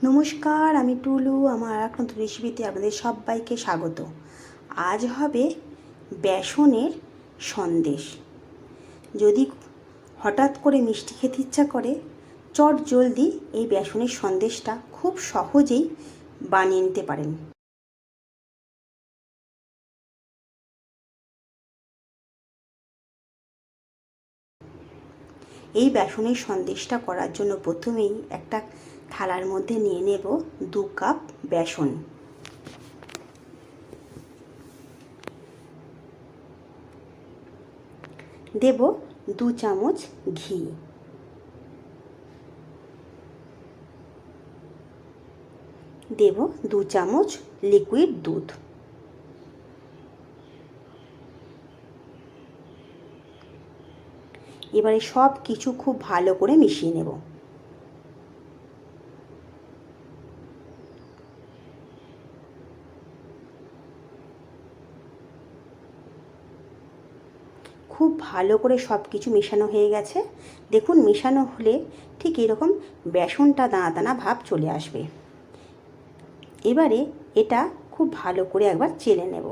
নমস্কার, আমি টুলু। আমার আর একটা নতুন রেসিপিতে আপনাদের সবাইকে স্বাগত। আজ হবে বেসনের সন্দেশ। যদি হঠাৎ করে মিষ্টি খেতে ইচ্ছা করে, চট জলদি এই বেসনের সন্দেশটা খুব সহজেই বানিয়ে নিতে পারেন। এই বেসনের সন্দেশটা করার জন্য প্রথমেই একটা থালার মধ্যে নিয়ে নেব 2 কাপ বেসন। দেব 2 চামচ ঘি, দেব 2 চামচ লিকুইড দুধ, এবারে সব কিছু খুব ভালো করে মিশিয়ে নেব। খুব ভালো করে সব কিছু মেশানো হয়ে গেছে। দেখুন, মেশানো হলে ঠিক এরকম বেসনটা দানা দানা ভাব চলে আসবে। এবারে এটা খুব ভালো করে একবার চেলে নেব।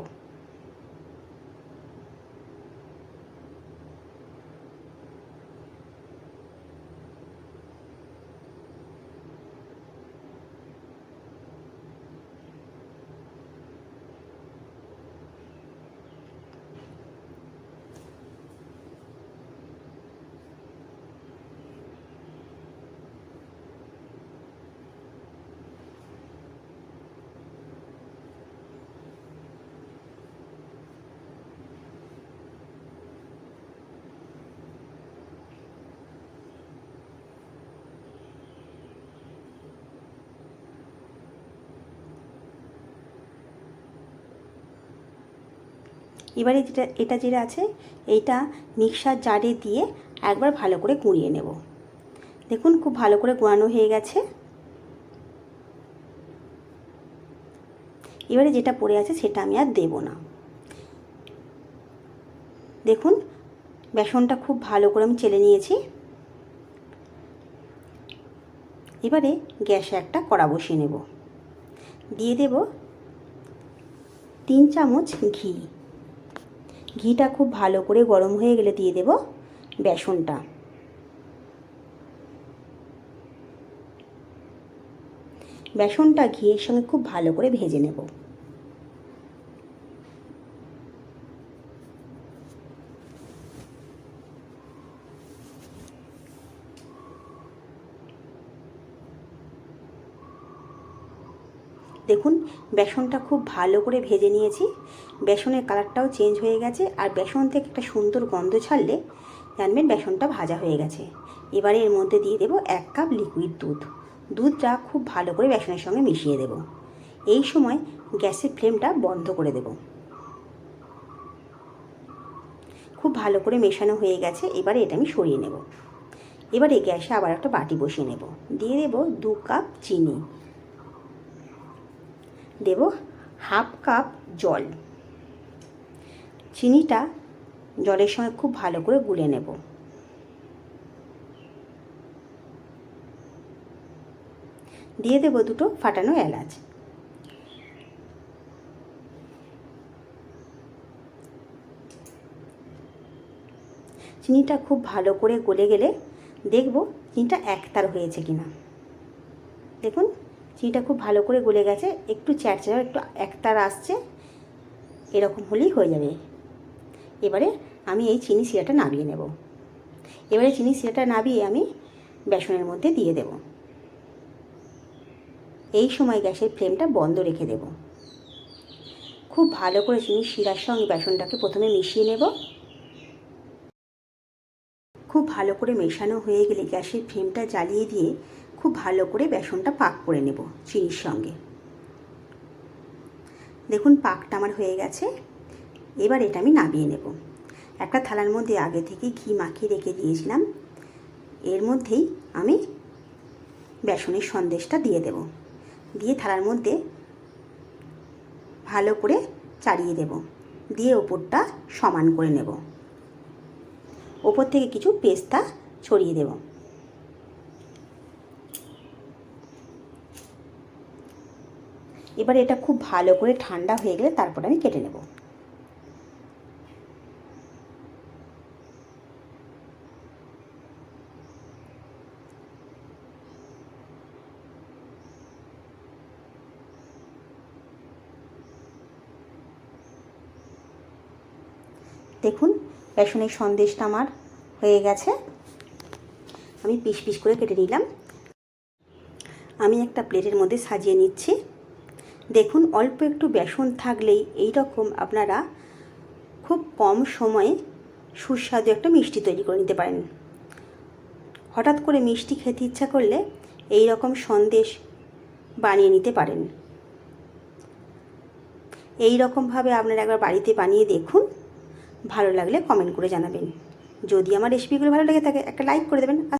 এবারে এটা যেটা আছে, এইটা মিক্সার জারে দিয়ে একবার ভালো করে গুঁড়িয়ে নেব। দেখুন, খুব ভালো করে গুঁড়ানো হয়ে গেছে। এবারে যেটা পড়ে আছে সেটা আমি আর দেব না। দেখুন, বেসনটা খুব ভালো করে আমি চেলে নিয়েছি। এবারে গ্যাসে একটা কড়া বসিয়ে নেব। দিয়ে দেব 3 চামচ ঘি। ঘিটা খুব ভালো করে গরম হয়ে গেলে দিয়ে দেব বেসনটা। বেসনটা ঘিয়ের সঙ্গে খুব ভালো করে ভেজে নেব। দেখুন, বেসনটা খুব ভালো করে ভেজে নিয়েছি। বেসনের কালারটাও চেঞ্জ হয়ে গেছে, আর বেসন থেকে একটা সুন্দর গন্ধ ছাড়লে জানবেন বেসনটা ভাজা হয়ে গেছে। এবারে এর মধ্যে দিয়ে দেব 1 কাপ লিকুইড দুধ। দুধটা খুব ভালো করে বেসনের সঙ্গে মিশিয়ে দেব। এই সময় গ্যাসের ফ্লেমটা বন্ধ করে দেব। খুব ভালো করে মেশানো হয়ে গেছে। এবারে এটা আমি সরিয়ে নেব। এবারে গ্যাসে আবার একটা বাটি বসিয়ে নেব। দিয়ে দেব 2 কাপ চিনি, দেব 1/2 কাপ জল। চিনিটা জলের সঙ্গে খুব ভালো করে গুলে নেব। দিয়ে দেব 2টো ফাটানো এলাচ। চিনিটা খুব ভালো করে গলে গেলে দেখব চিনিটা একতার হয়েছে কিনা। দেখুন, চিনিটা খুব ভালো করে গলে গেছে। একটু চ্যাটচ্যাট, একটু একতার আসছে, এরকম হলেই হয়ে যাবে। এবারে আমি এই চিনি শিরাটা নামিয়ে নেব। এবারে চিনি শিরাটা নামিয়ে আমি বেসনের মধ্যে দিয়ে দেব। এই সময় গ্যাসের ফ্লেমটা বন্ধ রেখে দেব। খুব ভালো করে চিনি শিরার সঙ্গে বেসনটাকে প্রথমে মিশিয়ে নেব। খুব ভালো করে মেশানো হয়ে গেলে গ্যাসের ফ্লেমটা জ্বালিয়ে দিয়ে খুব ভালো করে বেসনটা পাক করে নেব চিনির সঙ্গে। দেখুন, পাকটা আমার হয়ে গেছে। এবার এটা আমি নামিয়ে নেব। একটা থালার মধ্যে আগে থেকে ঘি মাখিয়ে রেখে দিয়েছিলাম, এর মধ্যেই আমি বেসনের সন্দেশটা দিয়ে দেব। দিয়ে থালার মধ্যে ভালো করে চাড়িয়ে দেব। দিয়ে ওপরটা সমান করে নেব। ওপর থেকে কিছু পেস্তা ছড়িয়ে দেব। এবার এটা খুব ভালো করে ঠান্ডা হয়ে গেলে তারপর আমি কেটে নেব। দেখুন বেসনের সন্দেশটা আমার হয়ে গেছে, আমি পিস পিস করে কেটে নিলাম। আমি একটা প্লেটের মধ্যে সাজিয়ে নিচ্ছি। দেখুন অল্প একটু বেসন থাকলেই এই রকম আপনারা খুব কম সময়ে সুস্বাদু একটা মিষ্টি তৈরি করে নিতে পারেন। হঠাৎ করে মিষ্টি খেতে ইচ্ছা করলে এই রকম সন্দেশ বানিয়ে নিতে পারেন। এই রকমভাবে আপনারা একবার বাড়িতে বানিয়ে দেখুন, ভালো লাগলে কমেন্ট করে জানাবেন। যদি আমার রেসিপিগুলো ভালো লেগে থাকে একটা লাইক করে দেবেন।